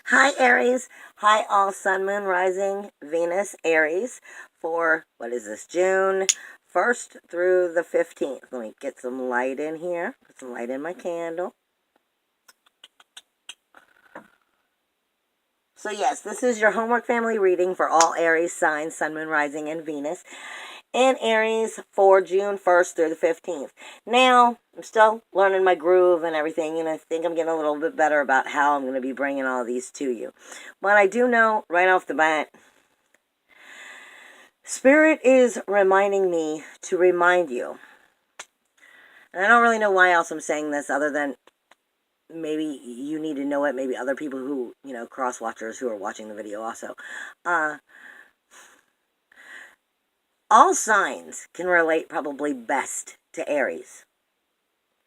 Hi, Aries. Hi, all Sun, Moon, Rising, Venus, Aries, for, what is this, June 1st through the 15th. Let me get some light in here. Put some light in my candle. So, yes, this is your homework family reading for all Aries signs, Sun, Moon, Rising, and Venus, and Aries for June 1st through the 15th. Now, I'm still learning my groove and everything, and I think I'm getting a little bit better about how I'm going to be bringing all these to you. But I do know right off the bat, Spirit is reminding me to remind you. And I don't really know why else I'm saying this other than maybe you need to know it. Maybe other people who, cross-watchers who are watching the video also. All signs can relate probably best to Aries,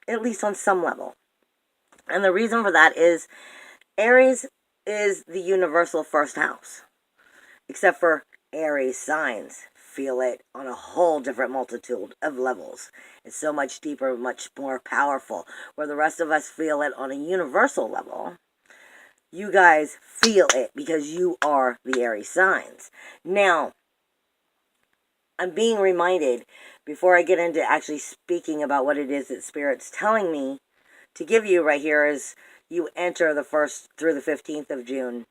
at least on some level. And the reason for that is Aries is the universal first house, except for Aries signs feel it on a whole different multitude of levels. It's so much deeper, much more powerful. Where the rest of us feel it on a universal level, you guys feel it because you are the Aries signs. Now, I'm being reminded, before I get into actually speaking about what it is that Spirit's telling me to give you right here, as you enter the 1st through the 15th of June.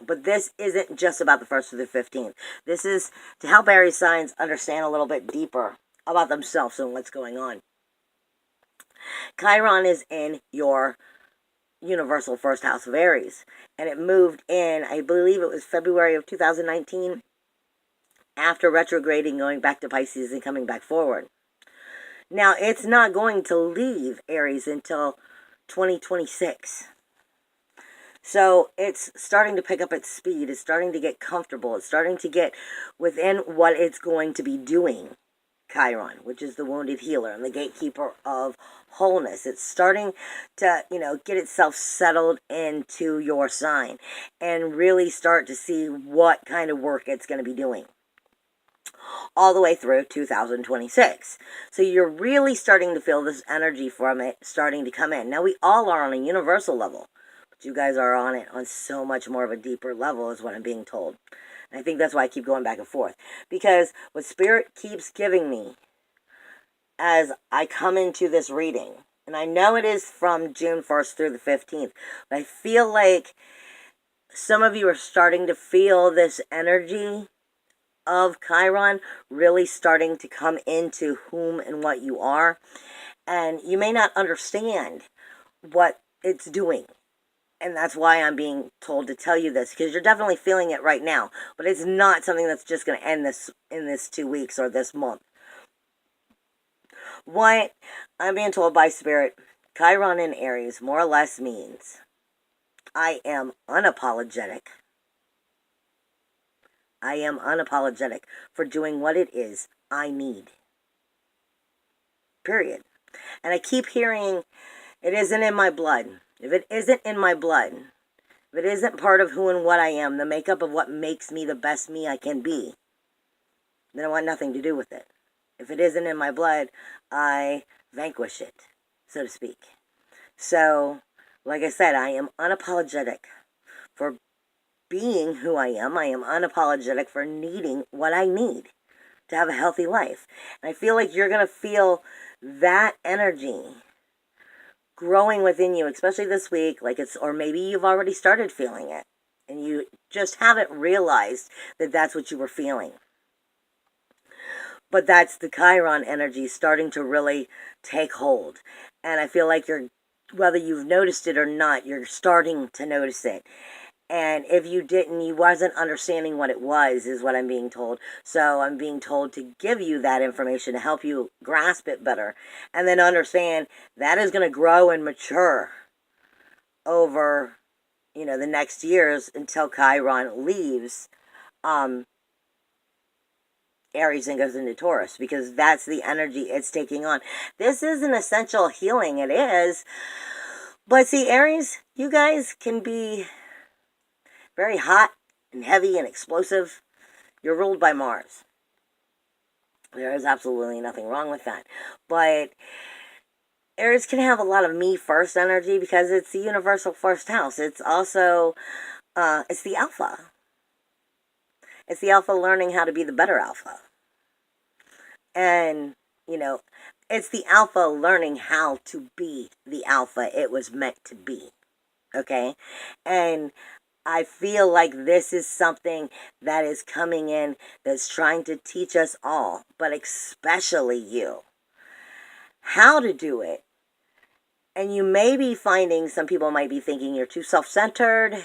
But this isn't just about the 1st through the 15th. This is to help Aries signs understand a little bit deeper about themselves and what's going on. Chiron is in your universal first house of Aries. And it moved in, I believe it was February of 2019, after retrograding, going back to Pisces and coming back forward. Now, it's not going to leave Aries until 2026. So it's starting to pick up its speed. It's starting to get comfortable. It's starting to get within what it's going to be doing, Chiron, which is the wounded healer and the gatekeeper of wholeness. It's starting to, get itself settled into your sign and really start to see what kind of work it's going to be doing all the way through 2026. So you're really starting to feel this energy from it starting to come in. Now, we all are on a universal level. You guys are on it on so much more of a deeper level is what I'm being told. And I think that's why I keep going back and forth. Because what Spirit keeps giving me as I come into this reading, and I know it is from June 1st through the 15th, but I feel like some of you are starting to feel this energy of Chiron really starting to come into whom and what you are. And you may not understand what it's doing. And that's why I'm being told to tell you this, because you're definitely feeling it right now. But it's not something that's just going to end in this 2 weeks or this month. What I'm being told by Spirit, Chiron in Aries more or less means I am unapologetic. I am unapologetic for doing what it is I need. Period. And I keep hearing, it isn't in my blood. If it isn't in my blood, if it isn't part of who and what I am, the makeup of what makes me the best me I can be, then I want nothing to do with it. If it isn't in my blood, I vanquish it, so to speak. So, like I said, I am unapologetic for being who I am. I am unapologetic for needing what I need to have a healthy life. And I feel like you're going to feel that energy growing within you, especially this week, or maybe you've already started feeling it and you just haven't realized that that's what you were feeling. But that's the Chiron energy starting to really take hold. And I feel like whether you've noticed it or not, you're starting to notice it. And if you didn't, you wasn't understanding what it was, is what I'm being told. So I'm being told to give you that information to help you grasp it better. And then understand that is going to grow and mature over, the next years until Chiron leaves Aries and goes into Taurus. Because that's the energy it's taking on. This is an essential healing. It is. But see, Aries, you guys can be very hot and heavy and explosive. You're ruled by Mars. There is absolutely nothing wrong with that. But Aries can have a lot of me first energy because it's the universal first house. It's also, it's the alpha. It's the alpha learning how to be the better alpha. And, it's the alpha learning how to be the alpha it was meant to be. Okay? And I feel like this is something that is coming in that's trying to teach us all, but especially you, how to do it. And you may be finding, some people might be thinking you're too self-centered,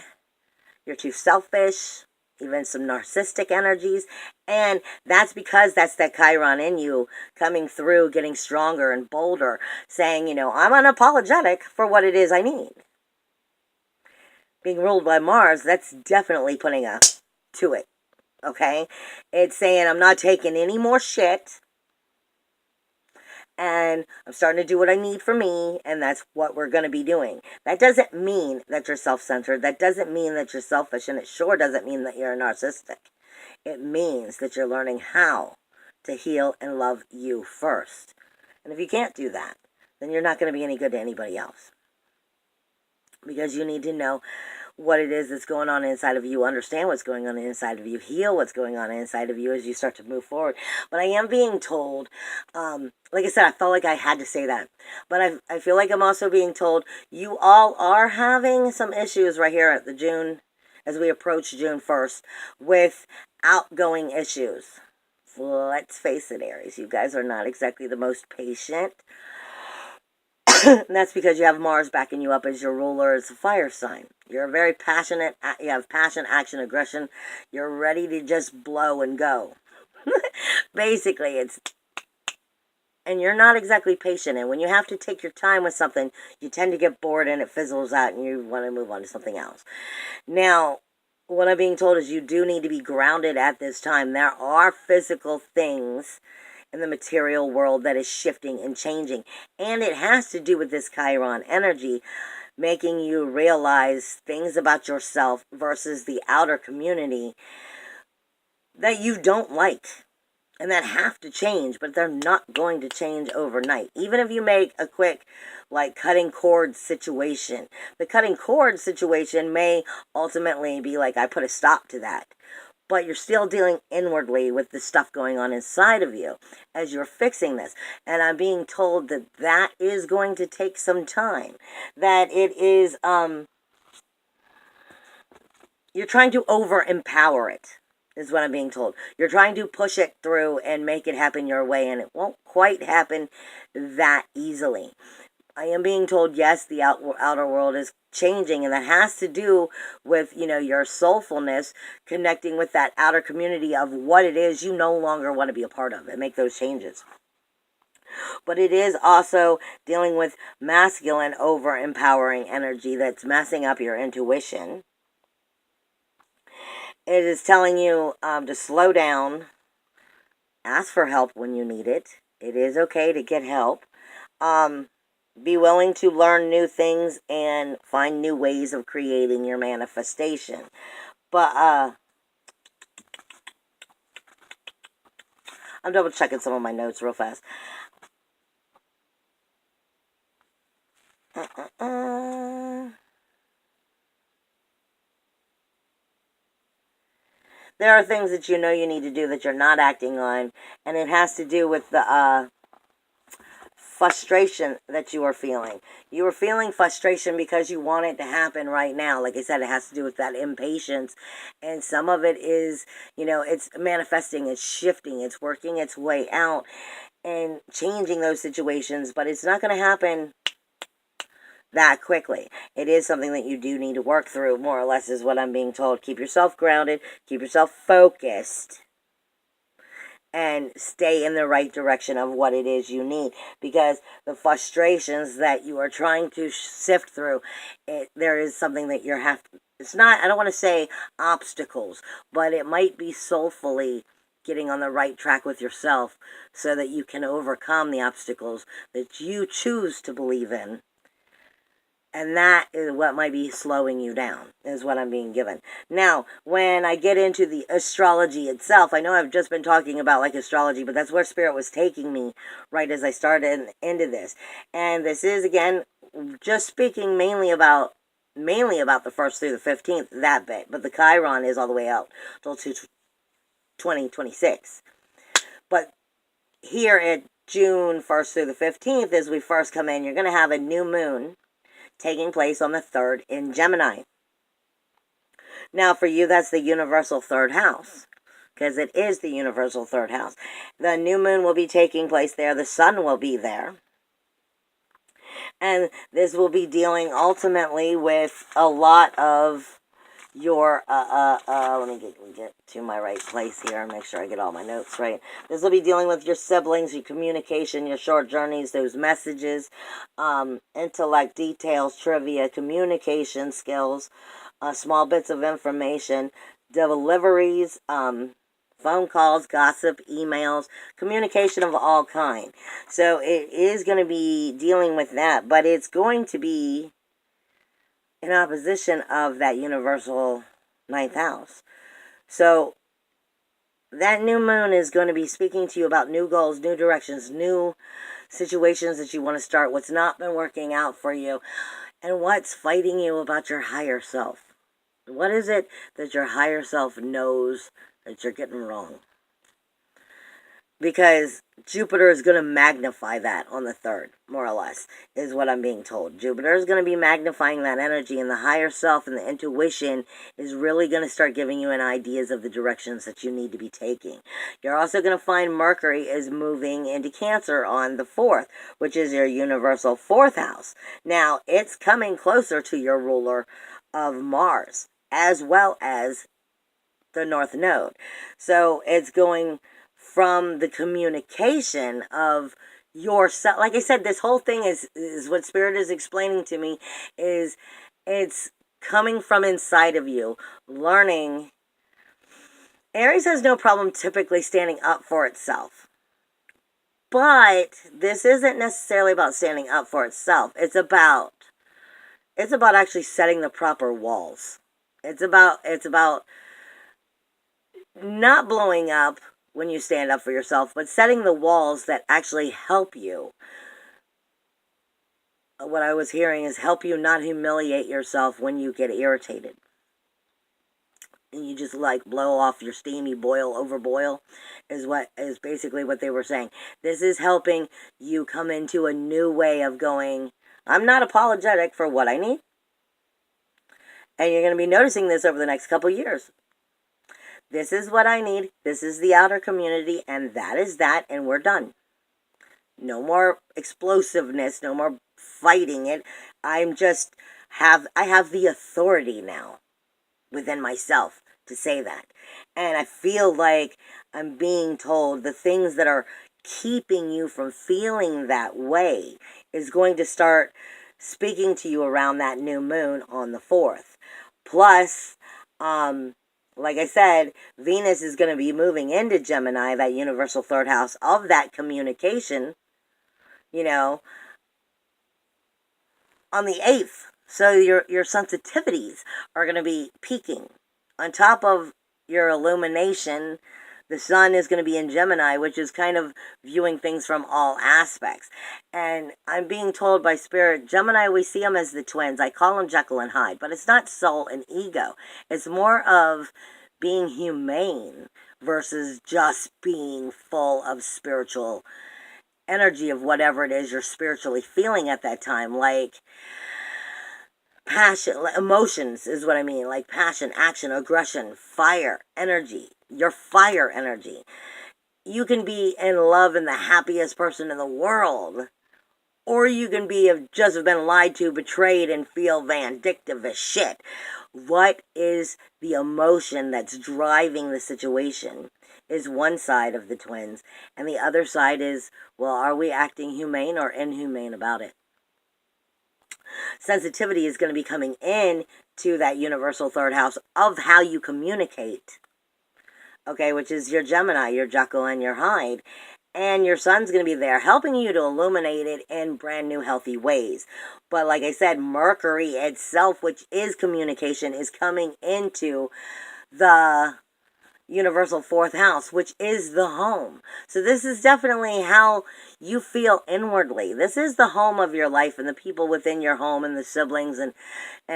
you're too selfish, even some narcissistic energies. And that's because that's that Chiron in you coming through, getting stronger and bolder, saying, I'm unapologetic for what it is I need. Being ruled by Mars, that's definitely putting a to it, okay? It's saying I'm not taking any more shit, and I'm starting to do what I need for me, and that's what we're going to be doing. That doesn't mean that you're self-centered. That doesn't mean that you're selfish, and it sure doesn't mean that you're narcissistic. It means that you're learning how to heal and love you first. And if you can't do that, then you're not going to be any good to anybody else. Because you need to know what it is that's going on inside of you, understand what's going on inside of you, heal what's going on inside of you as you start to move forward. But I am being told, like I said, I felt like I had to say that, but I feel like I'm also being told you all are having some issues right here at the June, as we approach June 1st, with outgoing issues. Let's face it, Aries, you guys are not exactly the most patient. And that's because you have Mars backing you up as your ruler as a fire sign. You're very passionate. You have passion, action, aggression. You're ready to just blow and go. Basically, and you're not exactly patient. And when you have to take your time with something, you tend to get bored and it fizzles out and you want to move on to something else. Now, what I'm being told is you do need to be grounded at this time. There are physical things in the material world that is shifting and changing. And it has to do with this Chiron energy, making you realize things about yourself versus the outer community that you don't like and that have to change, but they're not going to change overnight. Even if you make a quick, cutting cord situation, the cutting cord situation may ultimately be like, I put a stop to that. But you're still dealing inwardly with the stuff going on inside of you as you're fixing this. And I'm being told that that is going to take some time. That it is, you're trying to over-empower it, is what I'm being told. You're trying to push it through and make it happen your way, and it won't quite happen that easily. I am being told, yes, the outer world is changing, and that has to do with, your soulfulness connecting with that outer community of what it is you no longer want to be a part of and make those changes. But it is also dealing with masculine over-empowering energy that's messing up your intuition. It is telling you to slow down, ask for help when you need it. It is okay to get help. Be willing to learn new things and find new ways of creating your manifestation. But I'm double checking some of my notes real fast. There are things that you know you need to do that you're not acting on, and it has to do with the frustration that you are feeling. You are feeling frustration because you want it to happen right now. Like I said, it has to do with that impatience. And some of it is, it's manifesting, it's shifting, it's working its way out and changing those situations. But it's not going to happen that quickly. It is something that you do need to work through, more or less, is what I'm being told. Keep yourself grounded, keep yourself focused, and stay in the right direction of what it is you need. Because the frustrations that you are trying to sift through, there is something that it's not, I don't want to say obstacles, but it might be soulfully getting on the right track with yourself so that you can overcome the obstacles that you choose to believe in And that is what might be slowing you down, is what I'm being given. Now, when I get into the astrology itself, I know I've just been talking about like astrology, but that's where Spirit was taking me right as I started into this. And this is, again, just speaking mainly about the 1st through the 15th, that bit. But the Chiron is all the way out till 2026. But here at June 1st through the 15th, as we first come in, you're going to have a new moon taking place on the 3rd in Gemini. Now, for you, that's the universal 3rd house, because it is the universal 3rd house. The new moon will be taking place there. The sun will be there. And this will be dealing ultimately with a lot of your, let me get to my right place here and make sure I get all my notes right. This will be dealing with your siblings, your communication, your short journeys, those messages, intellect, details, trivia, communication skills, small bits of information, deliveries, phone calls, gossip, emails, communication of all kind. So it is going to be dealing with that, but it's going to be in opposition of that universal 9th house. So that new moon is going to be speaking to you about new goals, new directions, new situations that you want to start, what's not been working out for you, and what's fighting you about your higher self. What is it that your higher self knows that you're getting wrong? Because Jupiter is going to magnify that on the 3rd, more or less, is what I'm being told. Jupiter is going to be magnifying that energy, and the higher self and the intuition is really going to start giving you an ideas of the directions that you need to be taking. You're also going to find Mercury is moving into Cancer on the 4th, which is your universal 4th house. Now, it's coming closer to your ruler of Mars, as well as the North Node. So it's going from the communication of yourself. Like I said, this whole thing is what Spirit is explaining to me, is it's coming from inside of you, learning. Aries has no problem typically standing up for itself. But this isn't necessarily about standing up for itself. It's about actually setting the proper walls. It's about not blowing up when you stand up for yourself, but setting the walls that actually help you. What I was hearing is help you not humiliate yourself when you get irritated. And you just like blow off your steamy overboil is basically what they were saying. This is helping you come into a new way of going, I'm not apologetic for what I need. And you're going to be noticing this over the next couple years. This is what I need. This is the outer community, and that is that, and we're done. No more explosiveness, no more fighting it. I have the authority now within myself to say that. And I feel like I'm being told the things that are keeping you from feeling that way is going to start speaking to you around that new moon on the 4th. Plus, like I said, Venus is going to be moving into Gemini, that universal 3rd house of that communication, on the 8th. So your sensitivities are going to be peaking. On top of your illumination, the sun is going to be in Gemini, which is kind of viewing things from all aspects. And I'm being told by Spirit, Gemini, we see them as the twins. I call them Jekyll and Hyde, but it's not soul and ego. It's more of being humane versus just being full of spiritual energy of whatever it is you're spiritually feeling at that time. Like passion, emotions is what I mean. Like passion, action, aggression, fire, energy. Your fire energy. You can be in love and the happiest person in the world, or you can just have been lied to, betrayed, and feel vindictive as shit. What is the emotion that's driving the situation is one side of the twins, and the other side is, well, are we acting humane or inhumane about it? Sensitivity is going to be coming in to that universal 3rd house of how you communicate. Okay, which is your Gemini, your Jekyll and your Hyde. And your sun's going to be there helping you to illuminate it in brand new healthy ways. But like I said, Mercury itself, which is communication, is coming into the universal fourth house, which is the home. So this is definitely how you feel inwardly. This is the home of your life and the people within your home and the siblings and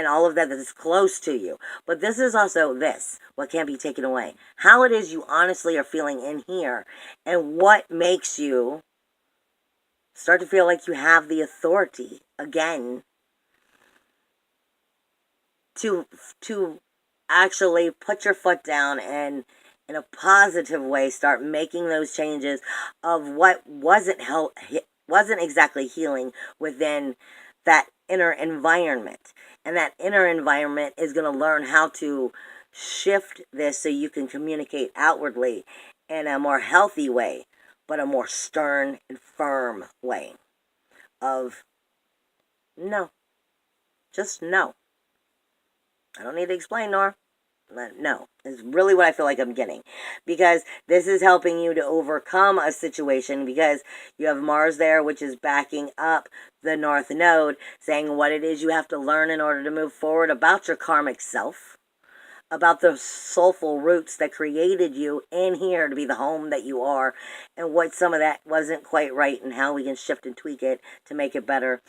all of that is close to you. But this is also this, what can't be taken away. How it is you honestly are feeling in here and what makes you start to feel like you have the authority again to actually put your foot down and in a positive way start making those changes of what wasn't exactly healing within that inner environment. And that inner environment is going to learn how to shift this so you can communicate outwardly in a more healthy way, but a more stern and firm way of no, just no. I don't need to explain, Nora. No, is really what I feel like I'm getting. Because this is helping you to overcome a situation because you have Mars there, which is backing up the North Node, saying what it is you have to learn in order to move forward about your karmic self, about the soulful roots that created you in here to be the home that you are, and what some of that wasn't quite right and how we can shift and tweak it to make it better.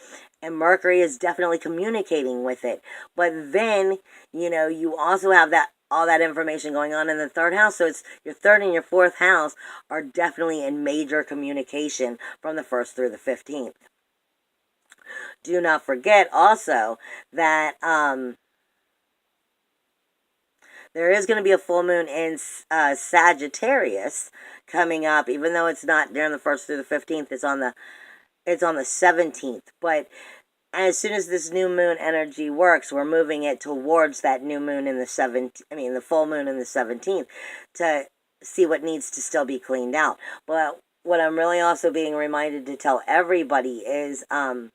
And Mercury is definitely communicating with it. But then, you also have all that information going on in the third house. So it's your third and your fourth house are definitely in major communication from the 1st through the 15th. Do not forget also that there is going to be a full moon in Sagittarius coming up, even though it's not during the 1st through the 15th. It's on the 17th. But as soon as this new moon energy works, we're moving it towards that new moon in the full moon in the 17th to see what needs to still be cleaned out. But what I'm really also being reminded to tell everybody is that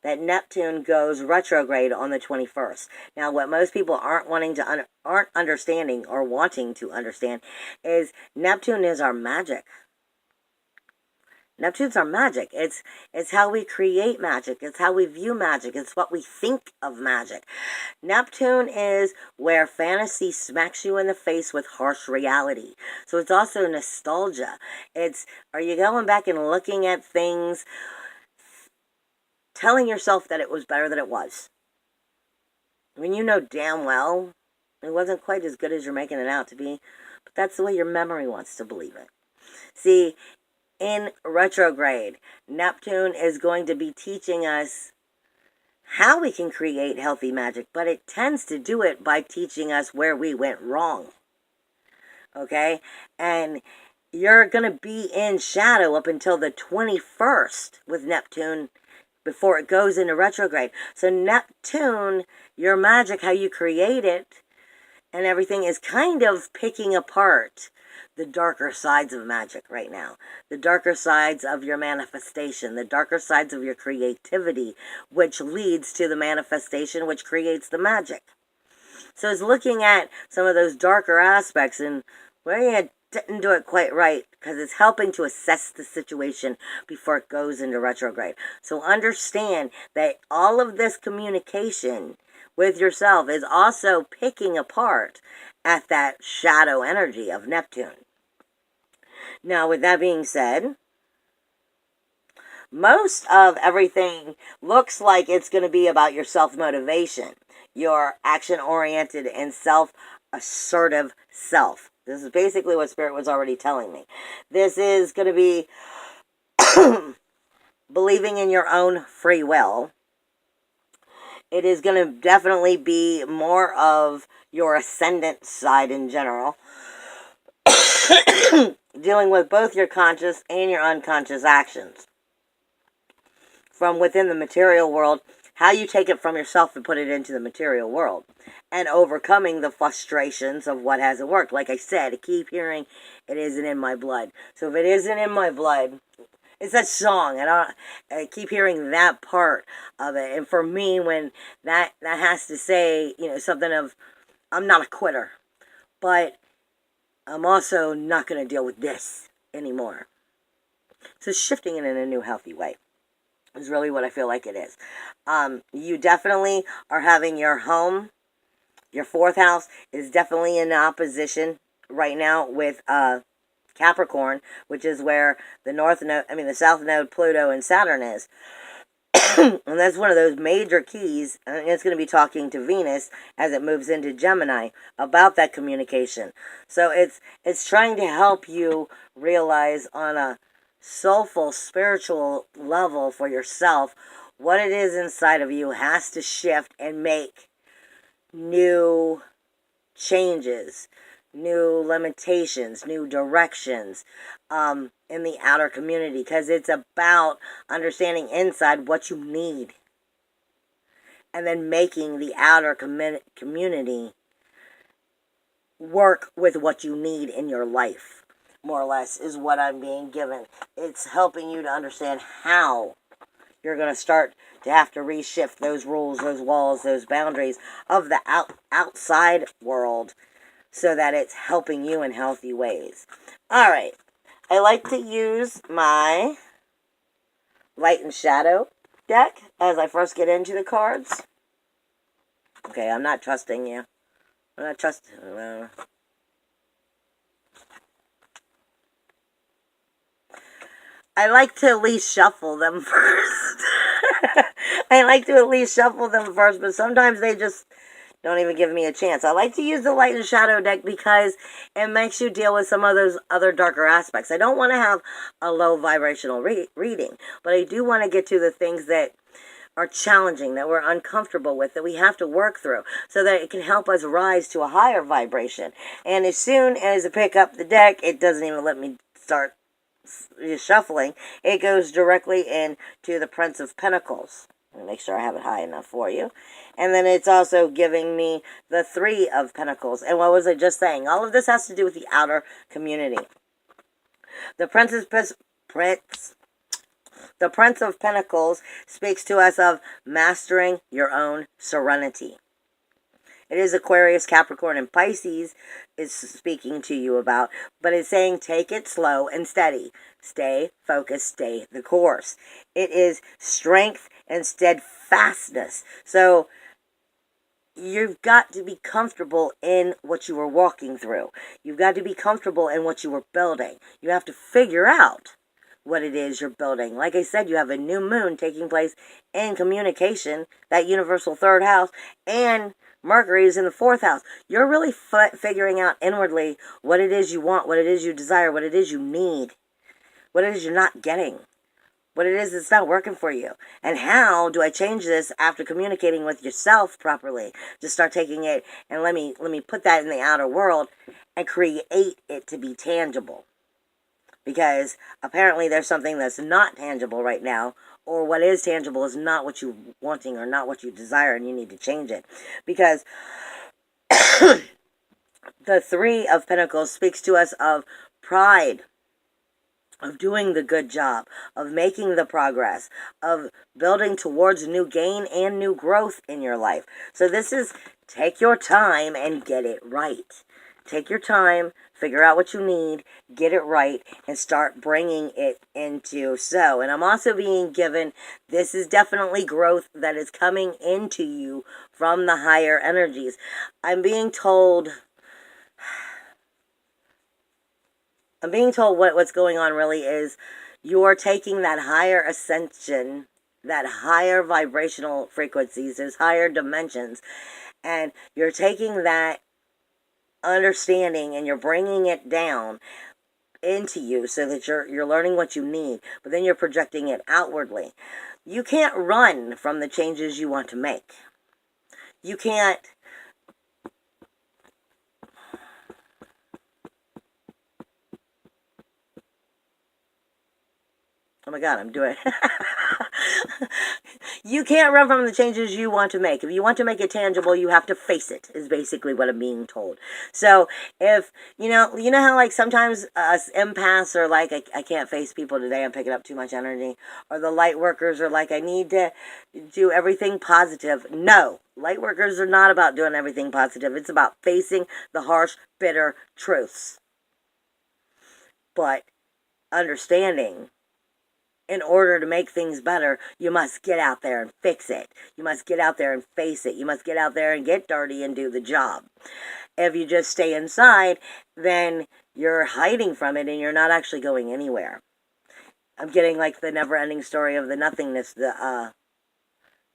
that Neptune goes retrograde on the 21st. Now, what most people aren't understanding or wanting to understand is Neptune is our magic. Neptune's our magic. It's how we create magic. It's how we view magic. It's what we think of magic. Neptune is where fantasy smacks you in the face with harsh reality. So it's also nostalgia. Are you going back and looking at things, telling yourself that it was better than it was, when you know damn well it wasn't quite as good as you're making it out to be, but that's the way your memory wants to believe it. See, in retrograde, Neptune is going to be teaching us how we can create healthy magic, but it tends to do it by teaching us where we went wrong. Okay? And you're going to be in shadow up until the 21st with Neptune before it goes into retrograde. So Neptune, your magic, how you create it, and everything is kind of picking apart the darker sides of magic right now. The darker sides of your manifestation, the darker sides of your creativity, which leads to the manifestation, which creates the magic. So it's looking at some of those darker aspects and where you didn't do it quite right, because it's helping to assess the situation before it goes into retrograde. So understand that all of this communication with yourself is also picking apart at that shadow energy of Neptune. Now, with that being said, most of everything looks like it's going to be about your self-motivation, your action-oriented and self-assertive self. This is basically what Spirit was already telling me. This is going to be believing in your own free will. It is going to definitely be more of your ascendant side in general. Dealing with both your conscious and your unconscious actions. From within the material world, how you take it from yourself and put it into the material world. And overcoming the frustrations of what hasn't worked. Like I said, I keep hearing, it isn't in my blood. So if it isn't in my blood, it's that song, and I keep hearing that part of it. And for me, when that has to say, something of, I'm not a quitter. But I'm also not going to deal with this anymore. So shifting it in a new healthy way is really what I feel like it is. You definitely are having your home, your fourth house is definitely in opposition right now with Capricorn, which is where the south node, Pluto, and Saturn is. And that's one of those major keys, and it's going to be talking to Venus as it moves into Gemini about that communication. So it's trying to help you realize on a soulful, spiritual level for yourself what it is inside of you has to shift and make new changes, new limitations, new directions in the outer community, because it's about understanding inside what you need and then making the outer community work with what you need in your life, more or less, is what I'm being given. It's helping you to understand how you're going to start to have to reshift those rules, those walls, those boundaries of the outside world so that it's helping you in healthy ways. All right. I like to use my light and shadow deck as I first get into the cards. Okay, I'm not trusting you. I'm not trusting... I like to at least shuffle them first. I like to at least shuffle them first, but sometimes they just don't even give me a chance. I like to use the light and shadow deck because it makes you deal with some of those other darker aspects. I don't want to have a low vibrational reading, but I do want to get to the things that are challenging, that we're uncomfortable with, that we have to work through, so that it can help us rise to a higher vibration. And as soon as I pick up the deck, it doesn't even let me start shuffling. It goes directly into the Prince of Pentacles. Let me make sure I have it high enough for you. And then it's also giving me the Three of Pentacles. And what was I just saying? All of this has to do with the outer community. The Prince of Pentacles speaks to us of mastering your own serenity. It is Aquarius, Capricorn, and Pisces is speaking to you about, but it's saying take it slow and steady. Stay focused, stay the course. It is strength and steadfastness. So you've got to be comfortable in what you were walking through. You've got to be comfortable in what you were building. You have to figure out what it is you're building. Like I said, you have a new moon taking place in communication, that universal third house, and Mercury is in the fourth house. You're really figuring out inwardly what it is you want, what it is you desire, what it is you need, what it is you're not getting, what it is that's not working for you. And how do I change this after communicating with yourself properly? Just start taking it and let me put that in the outer world and create it to be tangible. Because apparently there's something that's not tangible right now, or what is tangible is not what you're wanting or not what you desire, and you need to change it. Because the Three of Pentacles speaks to us of pride, of doing the good job, of making the progress, of building towards new gain and new growth in your life. So this is take your time and get it right. Take your time, figure out what you need, get it right, and start bringing it into so. And I'm also being given, this is definitely growth that is coming into you from the higher energies. I'm being told what's going on really is you're taking that higher ascension, that higher vibrational frequencies, those higher dimensions, and you're taking that understanding and you're bringing it down into you so that you're learning what you need, but then you're projecting it outwardly. You can't run from the changes you want to make. You can't oh my God, I'm doing you can't run from the changes you want to make. If you want to make it tangible, you have to face it, is basically what I'm being told. So if, you know how like sometimes us empaths are like, I can't face people today, I'm picking up too much energy. Or the light workers are like, I need to do everything positive. No, light workers are not about doing everything positive. It's about facing the harsh, bitter truths. but understanding, in order to make things better, you must get out there and fix it. You must get out there and face it. You must get out there and get dirty and do the job. If you just stay inside, then you're hiding from it and you're not actually going anywhere. I'm getting like the never-ending story of the nothingness, the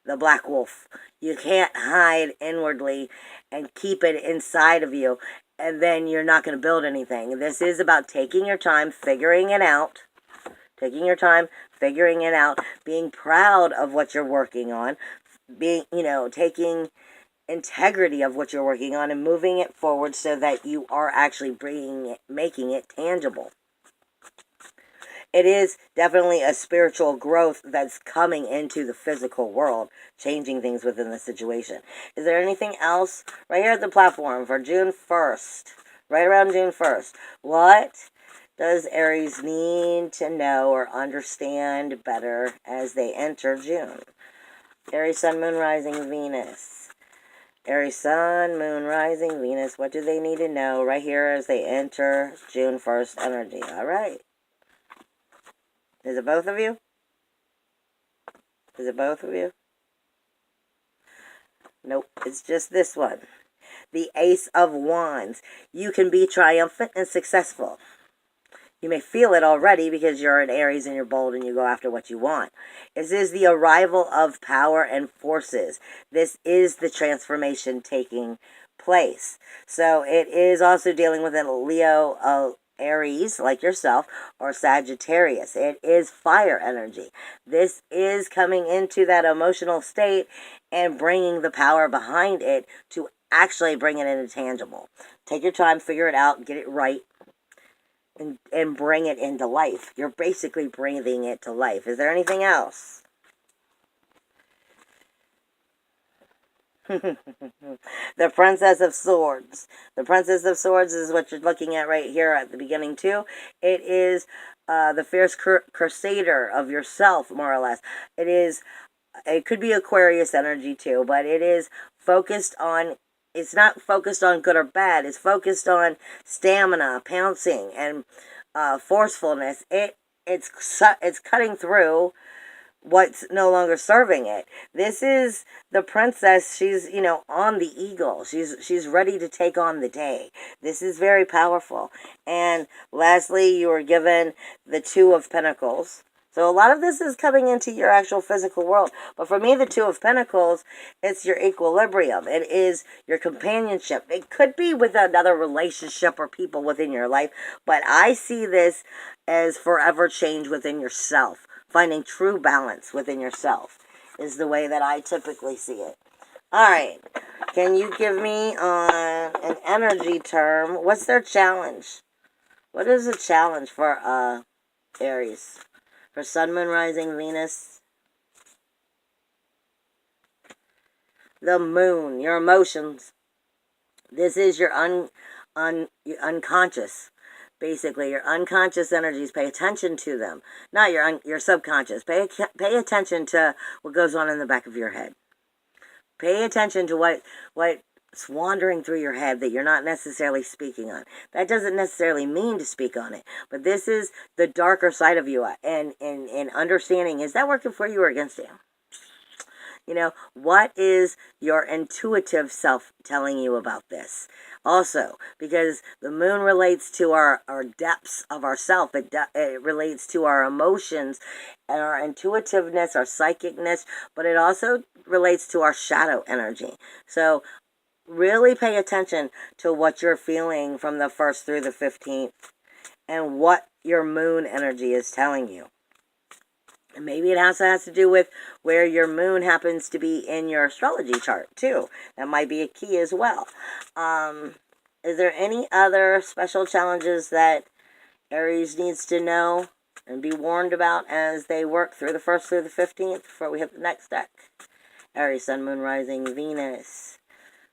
black wolf. You can't hide inwardly and keep it inside of you, and then you're not going to build anything. This is about taking your time, figuring it out, being proud of what you're working on, taking integrity of what you're working on and moving it forward so that you are actually making it tangible. It is definitely a spiritual growth that's coming into the physical world, changing things within the situation. Is there anything else right here at the platform for June 1st, right around June 1st? What does Aries need to know or understand better as they enter June? Aries, Sun, Moon, Rising, Venus. Aries, Sun, Moon, Rising, Venus. What do they need to know right here as they enter June 1st energy? All right. Is it both of you? Is it both of you? Nope, it's just this one. The Ace of Wands. You can be triumphant and successful. You may feel it already because you're an Aries and you're bold and you go after what you want. This is the arrival of power and forces. This is the transformation taking place. So it is also dealing with a Leo, Aries, like yourself, or Sagittarius. It is fire energy. This is coming into that emotional state and bringing the power behind it to actually bring it into tangible. Take your time, figure it out, get it right, and bring it into life. You're basically bringing it to life. Is there anything else? The Princess of Swords. The Princess of Swords is what you're looking at right here at the beginning too. It is the fierce crusader of yourself, more or less. It could be Aquarius energy too, but it is focused on, it's not focused on good or bad. It's focused on stamina, pouncing, and forcefulness. It's cutting through what's no longer serving it. This is the princess. She's, on the eagle. She's ready to take on the day. This is very powerful. And lastly, you are given the Two of Pentacles. So a lot of this is coming into your actual physical world. But for me, the Two of Pentacles, it's your equilibrium. It is your companionship. It could be with another relationship or people within your life. But I see this as forever change within yourself. Finding true balance within yourself is the way that I typically see it. All right. Can you give me on an energy term? What's their challenge? What is the challenge for Aries? For Sun, Moon, Rising, Venus? The Moon, your emotions. This is your your unconscious. Basically, your unconscious energies, pay attention to them. Not your subconscious. Pay attention to what goes on in the back of your head. Pay attention to what's wandering through your head that you're not necessarily speaking on. That doesn't necessarily mean to speak on it, but this is the darker side of you, and understanding, is that working for you or against you? What is your intuitive self telling you about this? Also, because the moon relates to our depths of ourself. It relates to our emotions and our intuitiveness, our psychicness, but it also relates to our shadow energy. So really pay attention to what you're feeling from the 1st through the 15th and what your moon energy is telling you. And maybe it also has to do with where your moon happens to be in your astrology chart, too. That might be a key as well. Is there any other special challenges that Aries needs to know and be warned about as they work through the 1st through the 15th before we hit the next deck? Aries, Sun, Moon, Rising, Venus.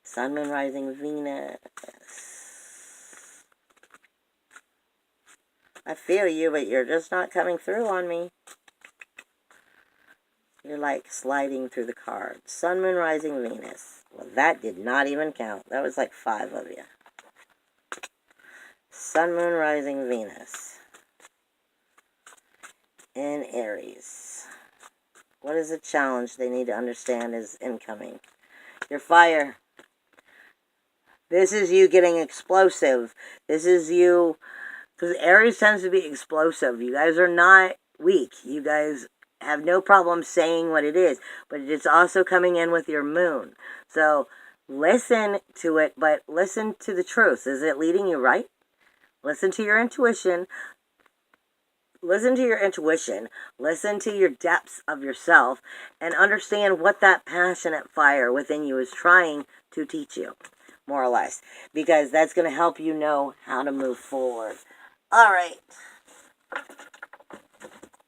Sun, Moon, Rising, Venus. I feel you, but you're just not coming through on me. You're like sliding through the cards. Sun, Moon, Rising, Venus. Well, that did not even count. That was like 5 of you. Sun, Moon, Rising, Venus. in Aries. What is a challenge they need to understand is incoming? Your fire. This is you getting explosive. This is you, because Aries tends to be explosive. You guys are not weak. You guys have no problem saying what it is, but it's also coming in with your moon. So listen to it, but listen to the truth. Is it leading you right? Listen to your intuition. Listen to your intuition. Listen to your depths of yourself and understand what that passionate fire within you is trying to teach you, more or less, because that's going to help you know how to move forward. All right.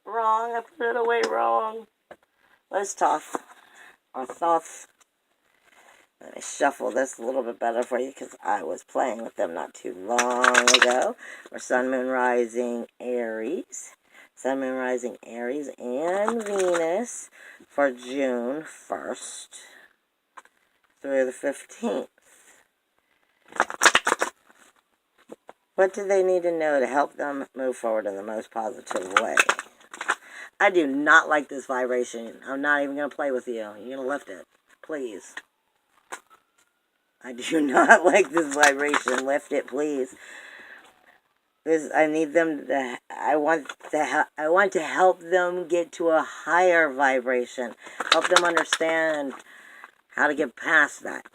Wrong. I put it away wrong. Let's talk our thoughts. Let me shuffle this a little bit better for you because I was playing with them not too long ago. For Sun, Moon, Rising, Aries. Sun, Moon, Rising, Aries, and Venus for June 1st through the 15th. What do they need to know to help them move forward in the most positive way? I do not like this vibration. I'm not even going to play with you. You're going to lift it. Please. I do not like this vibration. Lift it, please. I need them to. I want to help them get to a higher vibration. Help them understand how to get past that.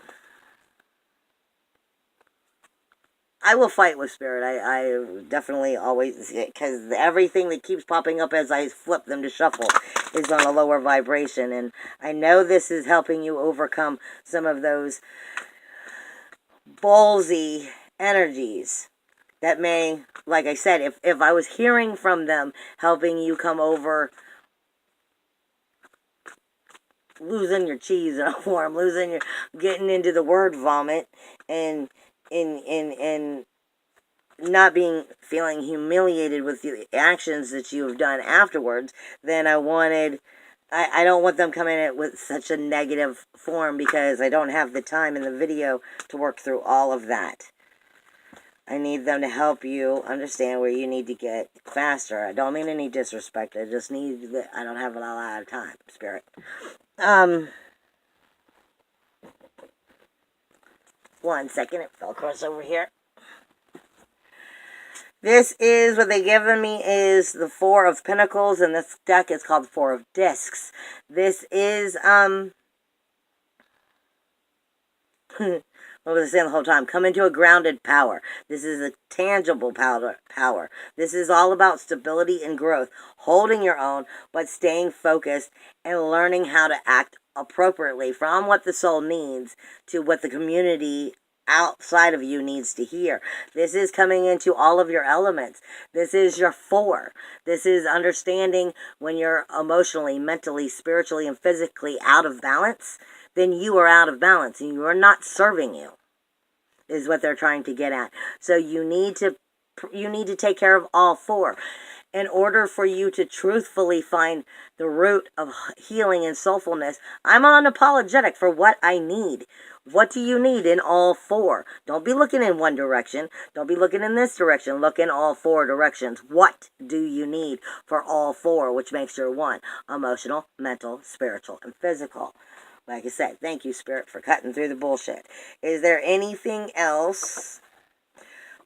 I will fight with Spirit. I definitely always, because everything that keeps popping up as I flip them to shuffle is on a lower vibration. And I know this is helping you overcome some of those ballsy energies that may, like I said, if I was hearing from them, helping you come over losing your cheese in a form, getting into the word vomit, and not feeling humiliated with the actions that you have done afterwards, then I don't want them coming in with such a negative form because I don't have the time in the video to work through all of that. I need them to help you understand where you need to get faster. I don't mean any disrespect. I just need I don't have a lot of time, Spirit. One second, it fell across over here. This is what they given me is the Four of Pentacles, and this deck is called Four of Discs. This is what was I saying the whole time? Come into a grounded power. This is a tangible power. This is all about stability and growth, holding your own, but staying focused and learning how to act appropriately from what the soul needs to what the community outside of you needs to hear. This is coming into all of your elements. This is your four. This is understanding when you're emotionally, mentally, spiritually, and physically out of balance, then you are out of balance and you are not serving you, is what they're trying to get at. So you need to take care of all four. In order for you to truthfully find the root of healing and soulfulness, I'm unapologetic for what I need. What do you need in all four? Don't be looking in one direction. Don't be looking in this direction. Look in all four directions. What do you need for all four, which makes your one? Emotional, mental, spiritual, and physical. Like I said, thank you, Spirit, for cutting through the bullshit. Is there anything else?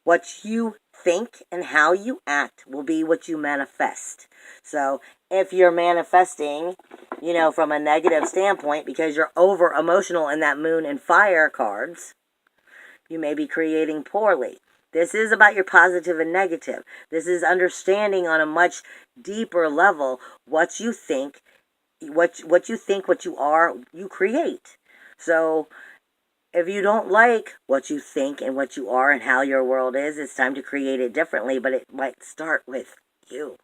What you think and how you act will be what you manifest. So if you're manifesting, from a negative standpoint because you're over emotional in that moon and fire cards, you may be creating poorly. This is about your positive and negative. This is understanding on a much deeper level what you think, what you are, you create. So if you don't like what you think and what you are and how your world is, it's time to create it differently, but it might start with you.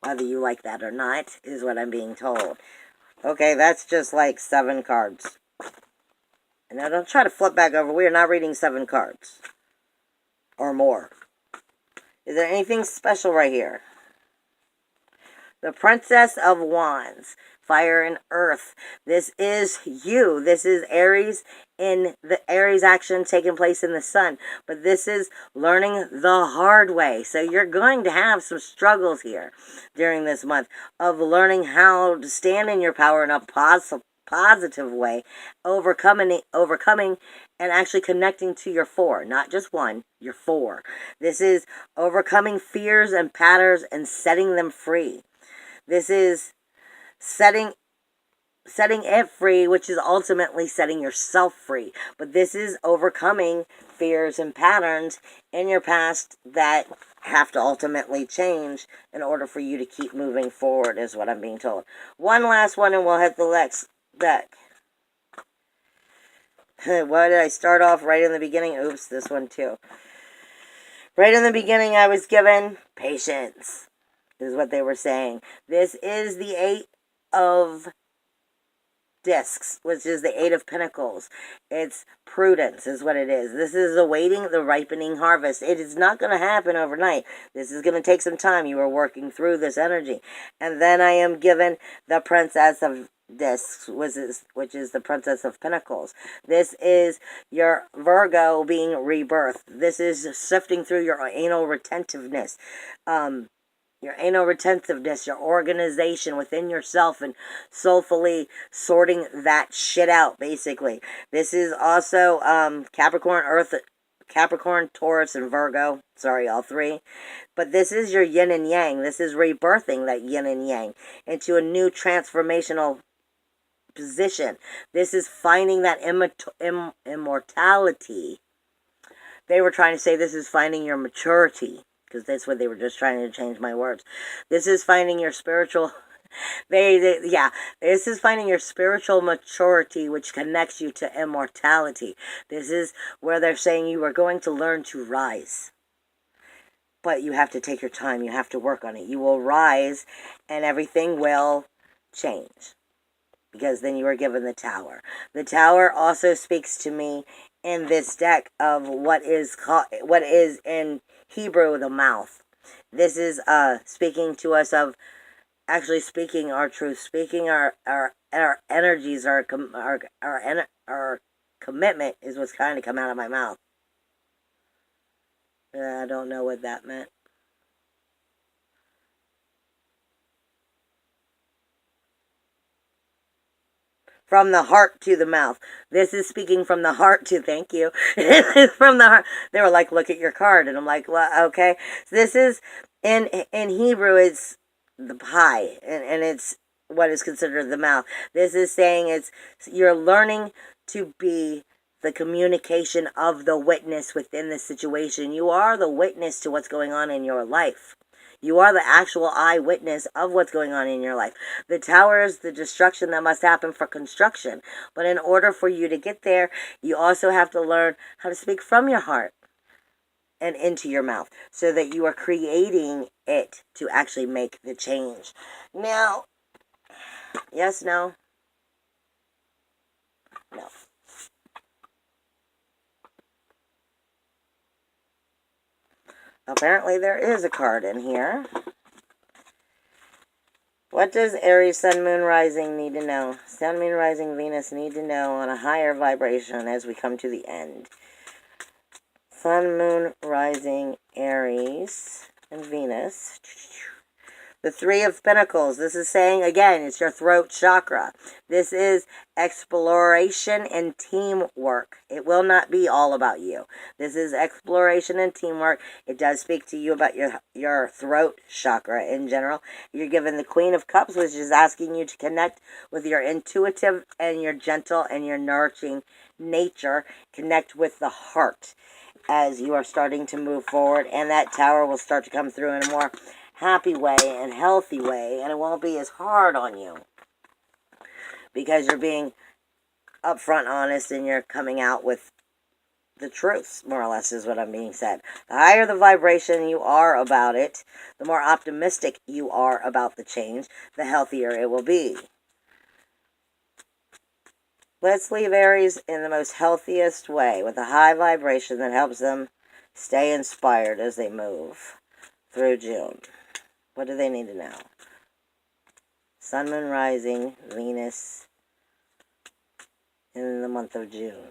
Whether you like that or not is what I'm being told. Okay, that's just like 7 cards. And now don't try to flip back over. We are not reading 7 cards. Or more. Is there anything special right here? The Princess of Wands. fire and earth. This is you. This is Aries in the Aries action taking place in the sun. But this is learning the hard way. So you're going to have some struggles here during this month of learning how to stand in your power in a positive way, overcoming and actually connecting to your four, not just one, your four. This is overcoming fears and patterns and setting them free. This is setting it free, which is ultimately setting yourself free. But this is overcoming fears and patterns in your past that have to ultimately change in order for you to keep moving forward, is what I'm being told. One last one and we'll hit the next deck. Why did I start off right in the beginning? Oops, this one too. Right in the beginning I was given patience, is what they were saying. This is the 8 of discs, which is the 8 of pentacles. It's prudence is what it is. This is awaiting the ripening harvest. It is not going to happen overnight. This is going to take some time. You are working through this energy. And then I am given the Princess of Discs, which is the Princess of Pentacles. This is your Virgo being rebirthed. This is sifting through your anal retentiveness. Your organization within yourself and soulfully sorting that shit out, basically. This is also Capricorn, Taurus, and Virgo. Sorry, all three. But this is your yin and yang. This is rebirthing that yin and yang into a new transformational position. This is finding that immortality. They were trying to say this is finding your maturity, because that's what they were just trying to change my words. This is finding your spiritual, this is finding your spiritual maturity, which connects you to immortality. This is where they're saying you are going to learn to rise. But you have to take your time. You have to work on it. You will rise and everything will change. Because then you are given the Tower. The Tower also speaks to me in this deck of what is in Hebrew the mouth. This is speaking to us of actually speaking our truth, speaking our energies, our commitment is what's kind of come out of my mouth. I don't know what that meant. From the heart to the mouth. This is speaking from the heart to, thank you. From the heart. They were like, look at your card. And I'm like, well, okay. So this is, in Hebrew, it's the pie. And it's what is considered the mouth. This is saying you're learning to be the communication of the witness within the situation. You are the witness to what's going on in your life. You are the actual eyewitness of what's going on in your life. The Tower is the destruction that must happen for construction. But in order for you to get there, you also have to learn how to speak from your heart and into your mouth, so that you are creating it to actually make the change. Now, yes, no? No. Apparently there is a card in here. What does Aries, Sun, Moon, Rising need to know? Sun, Moon, Rising, Venus need to know on a higher vibration as we come to the end. Sun, Moon, Rising, Aries, and Venus. The 3 of Pentacles. This is saying, again, it's your throat chakra. This is exploration and teamwork. It will not be all about you. This is exploration and teamwork. It does speak to you about your throat chakra in general. You're given the Queen of Cups, which is asking you to connect with your intuitive and your gentle and your nourishing nature. Connect with the heart as you are starting to move forward. And that Tower will start to come through in a more happy way and healthy way, and it won't be as hard on you because you're being upfront, honest, and you're coming out with the truths, more or less, is what I'm being said. The higher the vibration you are about it, the more optimistic you are about the change, the healthier it will be. Let's leave Aries in the most healthiest way, with a high vibration that helps them stay inspired as they move through June. What do they need to know? Sun, Moon, Rising, Venus in the month of June.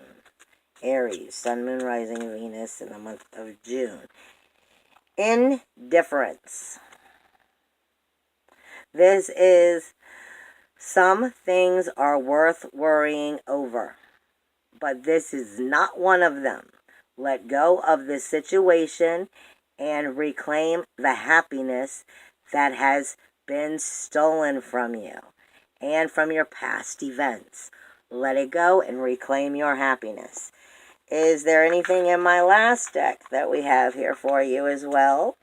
Aries, Sun, Moon, Rising, Venus in the month of June. Indifference. This is, some things are worth worrying over, but this is not one of them. Let go of this situation and reclaim the happiness that has been stolen from you and from your past events. Let it go and reclaim your happiness. Is there anything in my last deck that we have here for you as well?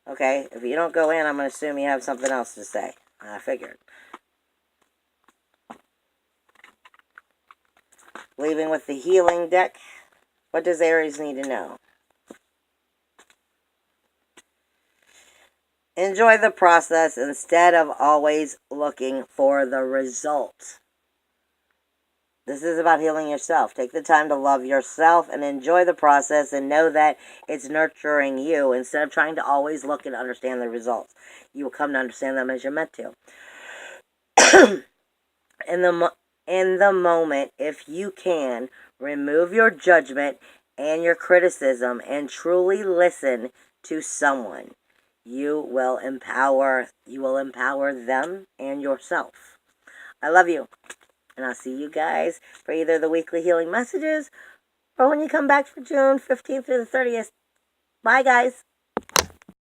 Okay, if you don't go in, I'm going to assume you have something else to say. I figured. Leaving with the healing deck. What does Aries need to know? Enjoy the process instead of always looking for the result. This is about healing yourself. Take the time to love yourself and enjoy the process and know that it's nurturing you instead of trying to always look and understand the results. You will come to understand them as you're meant to. In the moment, if you can, remove your judgment and your criticism and truly listen to someone. You will empower them and yourself. I love you. And I'll see you guys for either the weekly healing messages or when you come back for June 15th through the 30th. Bye, guys.